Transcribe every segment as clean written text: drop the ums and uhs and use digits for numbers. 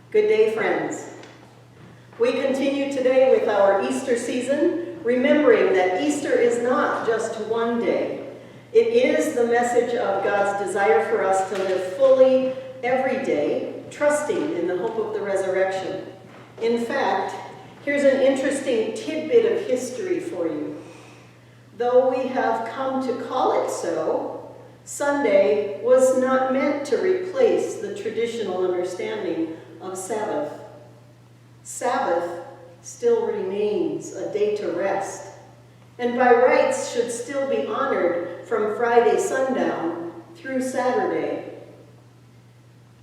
Good day, friends. We continue today with our Easter season, remembering that Easter is not just one day. It is the message of God's desire for us to live fully every day, trusting in the hope of the resurrection. In fact, here's an interesting tidbit of history for you. Though we have come to call it so, Sunday was not meant to replace the traditional understanding of Sabbath. Sabbath still remains a day to rest, and by rights should still be honored from Friday sundown through Saturday.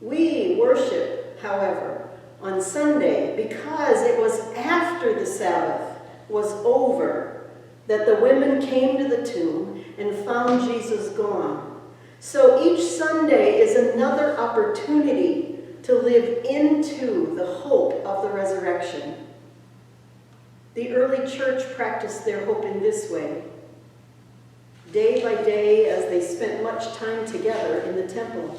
We worship, however, on Sunday because it was after the Sabbath was over that the women came to the tomb and found Jesus gone. So each Sunday is another opportunity to live into the hope of the resurrection. The early church practiced their hope in this way. Day by day, as they spent much time together in the temple,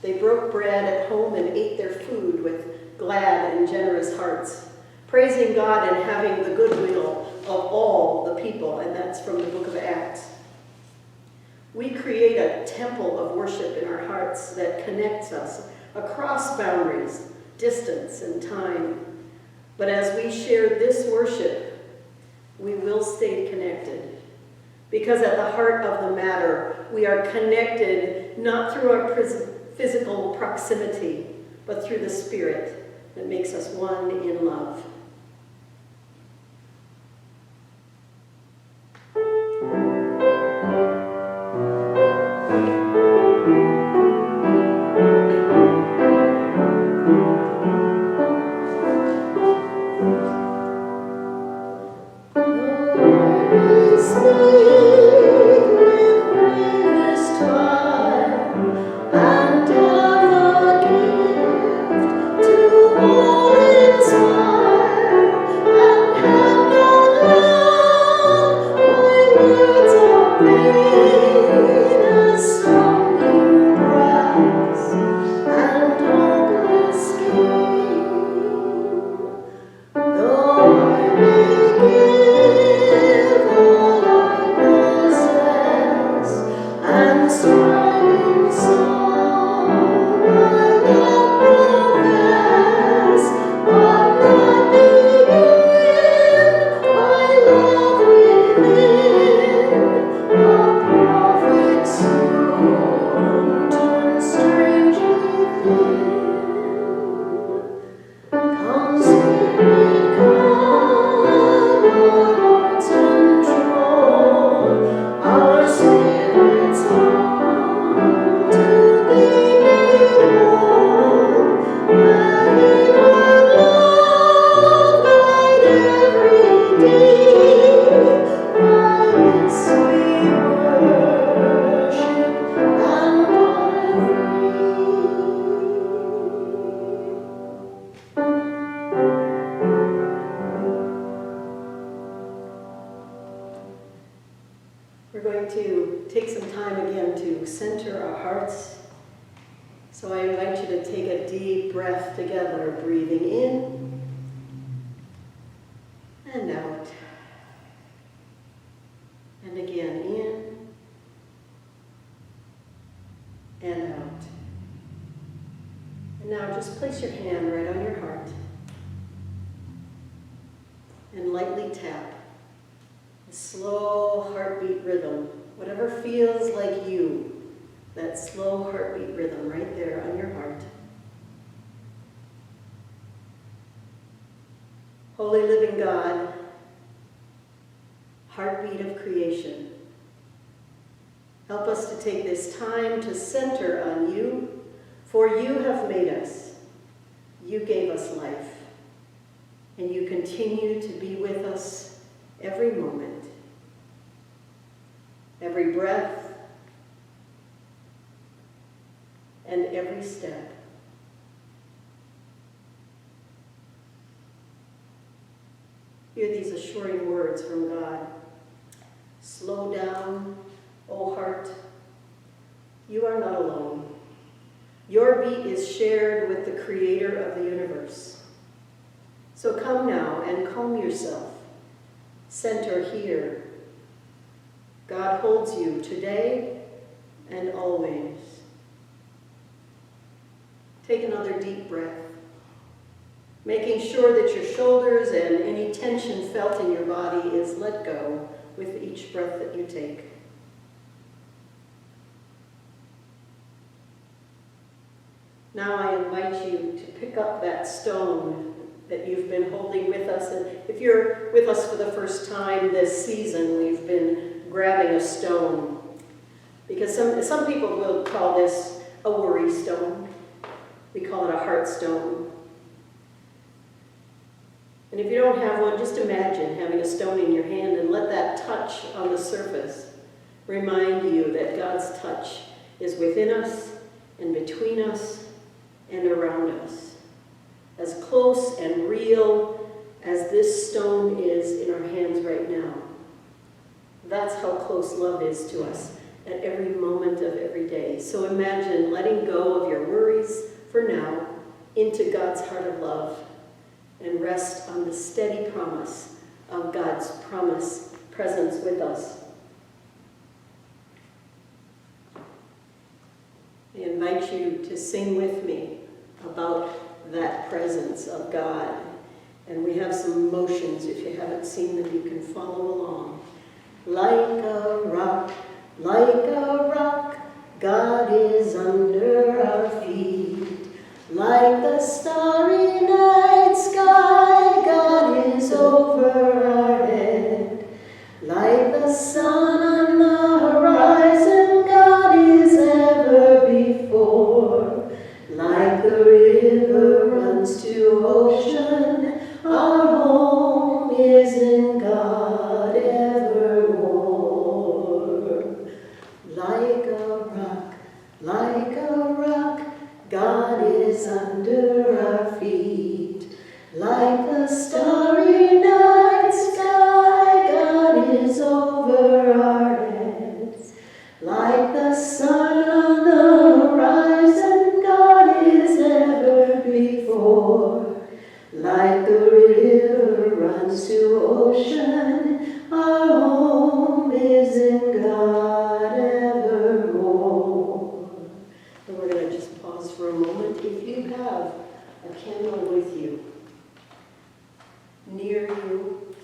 they broke bread at home and ate their food with glad and generous hearts, praising God and having the goodwill of all the people, and that's from the book of Acts. We create a temple of worship in our hearts that connects us across boundaries, distance, and time. But as we share this worship, we will stay connected. Because at the heart of the matter, we are connected not through our physical proximity, but through the Spirit that makes us one in love. We're going to take some time again to center our hearts. So I invite you to take a deep breath together, breathing in and out. And again, in and out. And now just place your hand right on your heart and lightly tap. Slow heartbeat rhythm, whatever feels like you, that slow heartbeat rhythm right there on your heart. Holy living God, heartbeat of creation, help us to take this time to center on you, for you have made us. You gave us life, and you continue to be with us every moment, every breath, and every step. Hear these assuring words from God. Slow down, O heart. You are not alone. Your beat is shared with the Creator of the universe. So come now and calm yourself. Center here. God holds you today and always. Take another deep breath, making sure that your shoulders and any tension felt in your body is let go with each breath that you take. Now I invite you to pick up that stone that you've been holding with us. And if you're with us for the first time this season, we've been grabbing a stone. Because some people will call this a worry stone. We call it a heart stone. And if you don't have one, just imagine having a stone in your hand and let that touch on the surface remind you that God's touch is within us and between us and around us. As close and real as this stone is in our hands right now. That's how close love is to us at every moment of every day. So imagine letting go of your worries for now into God's heart of love and rest on the steady promise of God's presence with us. I invite you to sing with me about that presence of God. And we have some motions. If you haven't seen them, you can follow along. Like a rock, God is under our feet. Like the starry night sky, God is over our head. Like the sun on the horizon, God is ever before. Like the river runs to ocean, our home is in God evermore. Like a rock, God is under our feet. Like the starry night sky, God is over our heads. Like the sun on the horizon, God is ever before. Like the river runs to ocean, our home is in God evermore. And we're going to just pause for a moment. If you have a candle with you, near you,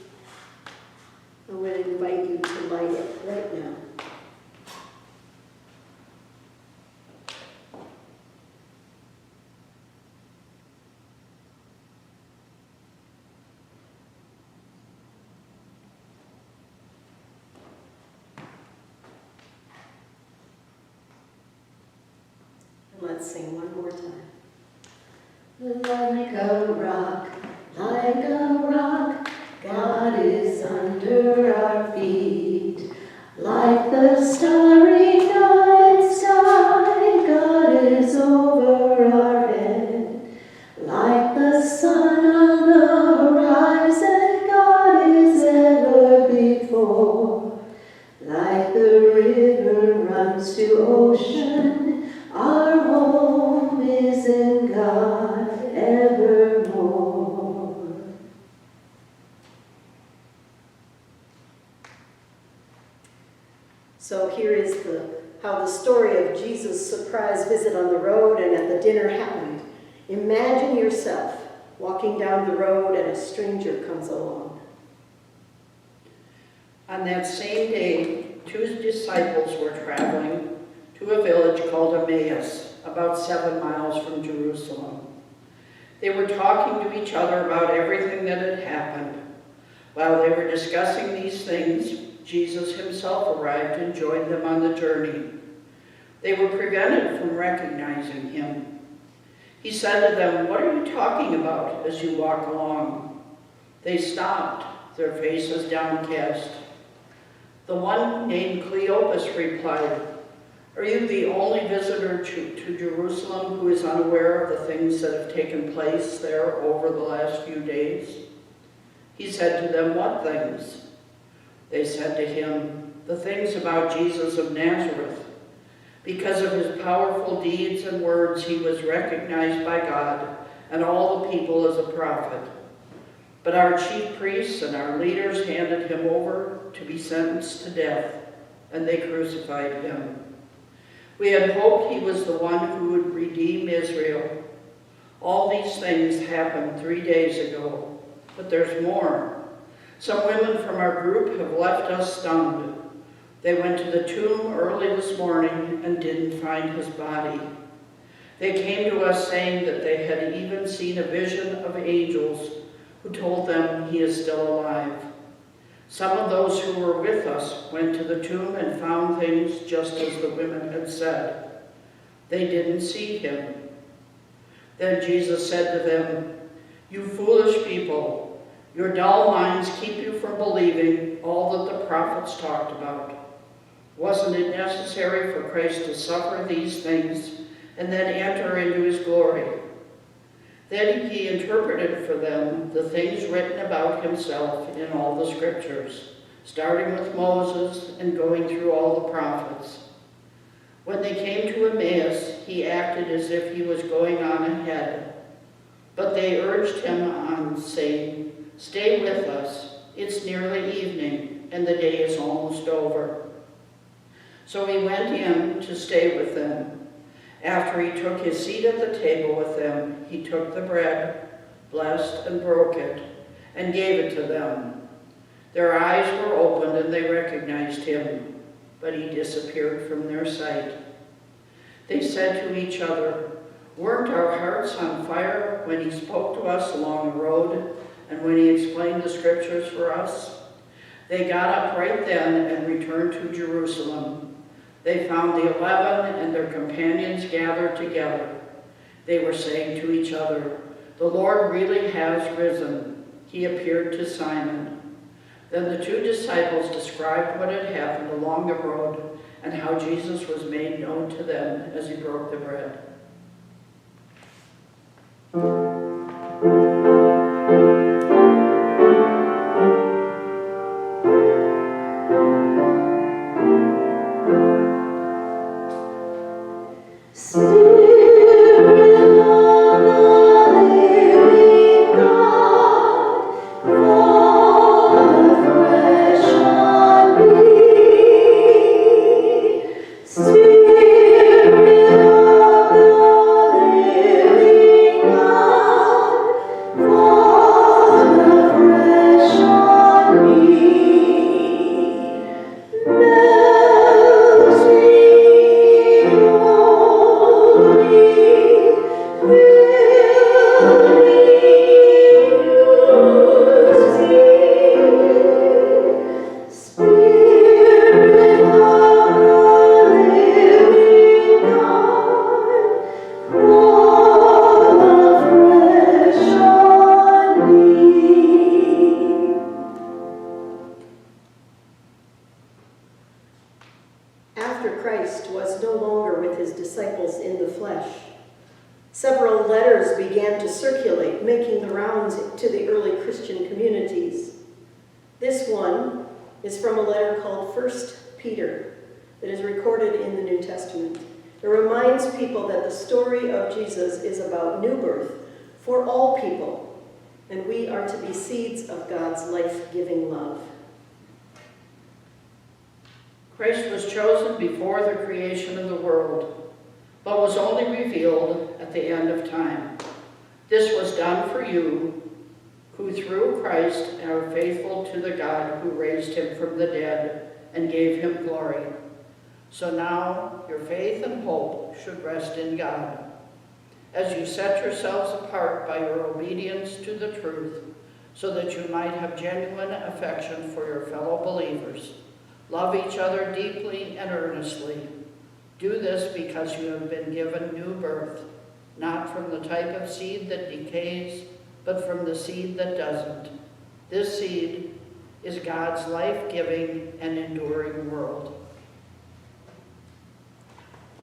I would invite you to light it right now. Let's sing one more time. Like a rock, God is under our feet. Like the starry night sky, God is over our head. Like the sun on the horizon, God is ever before. Like the river runs to ocean, our home is in God evermore. So here is how the story of Jesus' surprise visit on the road and at the dinner happened. Imagine yourself walking down the road and a stranger comes along. On that same day, 2 disciples were traveling to a village called Emmaus, about 7 miles from Jerusalem. They were talking to each other about everything that had happened. While they were discussing these things, Jesus himself arrived and joined them on the journey. They were prevented from recognizing him. He said to them, "What are you talking about as you walk along?" They stopped, their faces downcast. The one named Cleopas replied, "Are you the only visitor to Jerusalem who is unaware of the things that have taken place there over the last few days?" He said to them, "What things?" They said to him, "The things about Jesus of Nazareth. Because of his powerful deeds and words, he was recognized by God and all the people as a prophet. But our chief priests and our leaders handed him over to be sentenced to death, and they crucified him. We had hoped he was the one who would redeem Israel. All these things happened 3 days ago, but there's more. Some women from our group have left us stunned. They went to the tomb early this morning and didn't find his body. They came to us saying that they had even seen a vision of angels who told them he is still alive. Some of those who were with us went to the tomb and found things just as the women had said. They didn't see him. Then Jesus said to them, "You foolish people, your dull minds keep you from believing all that the prophets talked about. Wasn't it necessary for Christ to suffer these things and then enter into his glory?" Then he interpreted for them the things written about himself in all the scriptures, starting with Moses and going through all the prophets. When they came to Emmaus, he acted as if he was going on ahead. But they urged him on, saying, "Stay with us. It's nearly evening, and the day is almost over." So he went in to stay with them. After he took his seat at the table with them, he took the bread, blessed and broke it, and gave it to them. Their eyes were opened and they recognized him, but he disappeared from their sight. They said to each other, "Weren't our hearts on fire when he spoke to us along the road and when he explained the scriptures for us?" They got up right then and returned to Jerusalem. They found the 11 and their companions gathered together. They were saying to each other, "The Lord really has risen. He appeared to Simon." Then the 2 disciples described what had happened along the road and how Jesus was made known to them as he broke the bread. After Christ was no longer with his disciples in the flesh, several letters began to circulate, making the rounds to the early Christian communities. This one is from a letter called 1 Peter that is recorded in the New Testament. It reminds people that the story of Jesus is about new birth for all people, and we are to be seeds of God's life-giving love. Christ was chosen before the creation of the world, but was only revealed at the end of time. This was done for you, who through Christ are faithful to the God who raised him from the dead and gave him glory. So now your faith and hope should rest in God. As you set yourselves apart by your obedience to the truth, so that you might have genuine affection for your fellow believers, love each other deeply and earnestly. Do this because you have been given new birth, not from the type of seed that decays, but from the seed that doesn't. This seed is God's life-giving and enduring world.